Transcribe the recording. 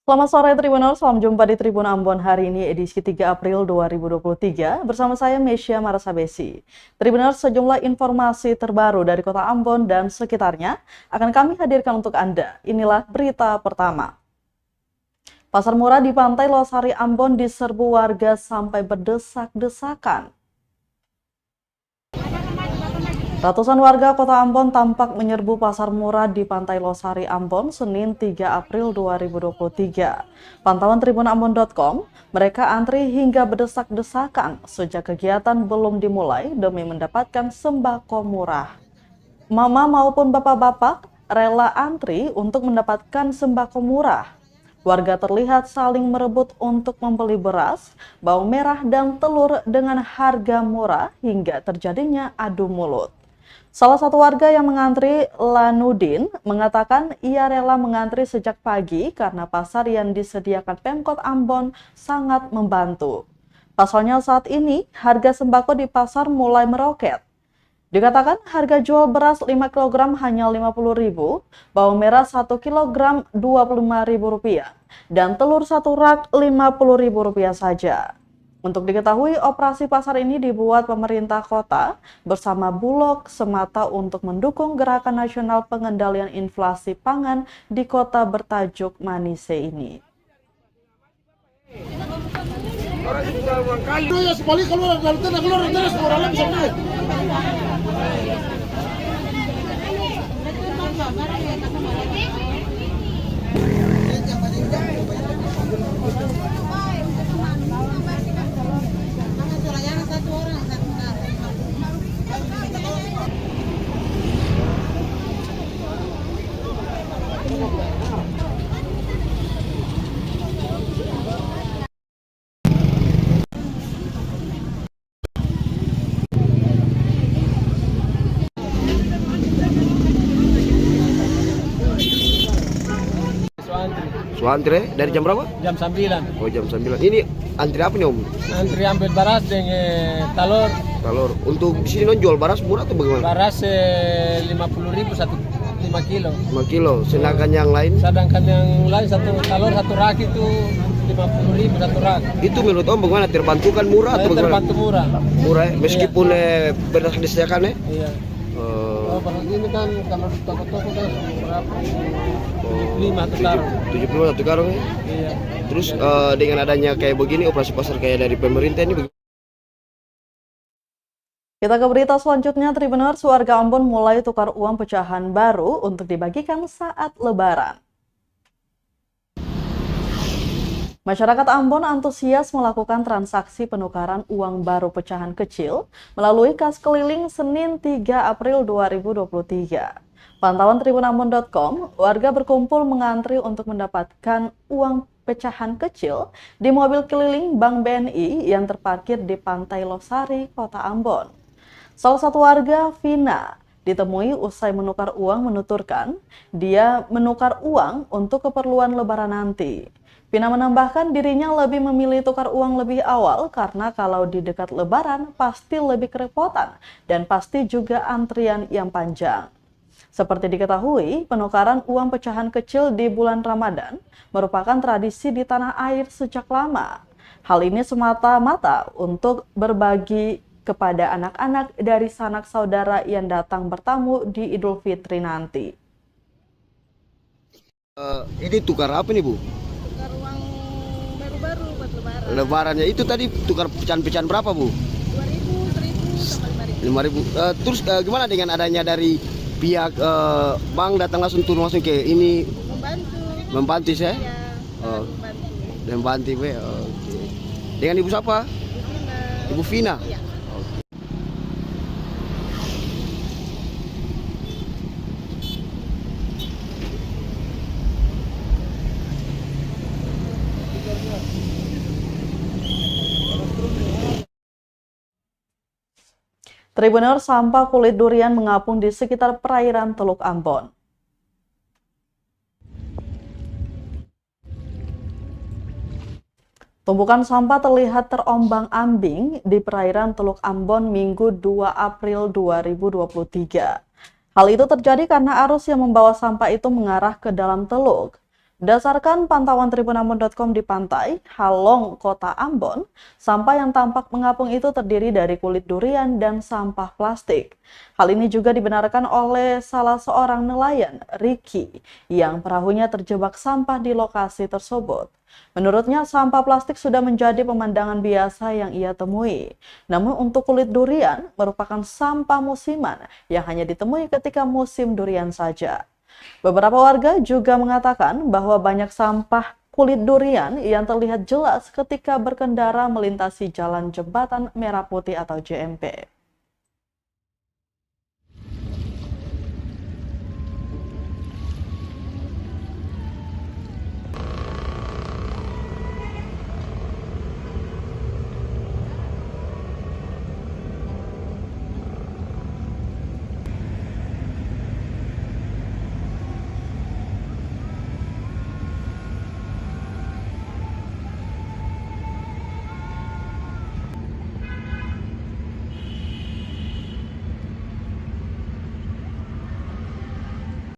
Selamat sore Tribuners, salam jumpa di Tribun Ambon hari ini edisi 3 April 2023 bersama saya Mesya Marasabesi. Tribuners, sejumlah informasi terbaru dari kota Ambon dan sekitarnya akan kami hadirkan untuk Anda. Inilah berita pertama. Pasar murah di Pantai Losari Ambon diserbu warga sampai berdesak-desakan. Ratusan warga kota Ambon tampak menyerbu pasar murah di Pantai Losari Ambon Senin 3 April 2023. Pantauan tribunambon.com, mereka antri hingga berdesak-desakan sejak kegiatan belum dimulai demi mendapatkan sembako murah. Mama maupun bapak-bapak rela antri untuk mendapatkan sembako murah. Warga terlihat saling merebut untuk membeli beras, bawang merah, dan telur dengan harga murah hingga terjadinya adu mulut. Salah satu warga yang mengantri, Lanudin, mengatakan ia rela mengantri sejak pagi karena pasar yang disediakan Pemkot Ambon sangat membantu. Pasalnya saat ini harga sembako di pasar mulai meroket. Dikatakan harga jual beras 5 kg hanya Rp50.000, bawang merah 1 kg Rp25.000, dan telur 1 rak Rp50.000 saja. Untuk diketahui, operasi pasar ini dibuat pemerintah kota bersama Bulog semata untuk mendukung gerakan nasional pengendalian inflasi pangan di kota bertajuk Manise ini. Antre dari jam berapa? Jam 9. Oh, jam 9. Ini antri apa nih, Om? Antri ambil beras dengan telur. Telur. Untuk di sini non jual beras murah atau bagaimana? Beras 50.000 5 kilo. 5 kilo. Sedangkan yang lain? Sedangkan yang lain satu telur satu rak itu 50.000 satu rak. Itu menurut Om bagaimana? Terbantu kan murah atau bagaimana? Terbantu murah. Murah ya? Meskipun beras disediakan ya? Iya. Oh, beras ini kan kalau di toko-toko kan berapa? 75 satu karung. 75 satu karung ya? Iya. Terus dengan adanya kayak begini operasi pasar kayak dari pemerintah ini Kita ke berita selanjutnya, Tribuners, warga Ambon mulai tukar uang pecahan baru untuk dibagikan saat Lebaran. Masyarakat Ambon antusias melakukan transaksi penukaran uang baru pecahan kecil melalui kas keliling Senin 3 April 2023. Pantauan tribunambon.com, warga berkumpul mengantri untuk mendapatkan uang pecahan kecil di mobil keliling Bank BNI yang terparkir di Pantai Losari, Kota Ambon. Salah satu warga, Vina, ditemui usai menukar uang menuturkan dia menukar uang untuk keperluan Lebaran nanti. Vina menambahkan dirinya lebih memilih tukar uang lebih awal karena kalau di dekat Lebaran pasti lebih kerepotan dan pasti juga antrian yang panjang. Seperti diketahui, penukaran uang pecahan kecil di bulan Ramadan merupakan tradisi di tanah air sejak lama. Hal ini semata-mata untuk berbagi kepada anak-anak dari sanak saudara yang datang bertamu di Idul Fitri nanti. ini tukar apa nih, Bu? Tukar uang baru-baru buat Lebaran. Lebarannya itu tadi tukar pecahan-pecahan berapa, Bu? 2.000, 1.000 sama 5.000. 5.000. Terus gimana dengan adanya dari pihak bank datang langsung turun langsung ke ini membantu saya? Ya, Oh, membantu. membantu, Bu. Oke. Dengan Ibu siapa? Ibu Vina. Iya. Tribuners, sampah kulit durian mengapung di sekitar perairan Teluk Ambon. Tumpukan sampah terlihat terombang-ambing di perairan Teluk Ambon Minggu 2 April 2023. Hal itu terjadi karena arus yang membawa sampah itu mengarah ke dalam teluk. Berdasarkan pantauan tribunambon.com di pantai Halong, Kota Ambon, sampah yang tampak mengapung itu terdiri dari kulit durian dan sampah plastik. Hal ini juga dibenarkan oleh salah seorang nelayan, Ricky, yang perahunya terjebak sampah di lokasi tersebut. Menurutnya, sampah plastik sudah menjadi pemandangan biasa yang ia temui. Namun untuk kulit durian merupakan sampah musiman yang hanya ditemui ketika musim durian saja. Beberapa warga juga mengatakan bahwa banyak sampah kulit durian yang terlihat jelas ketika berkendara melintasi jalan Jembatan Merah Putih atau JMP.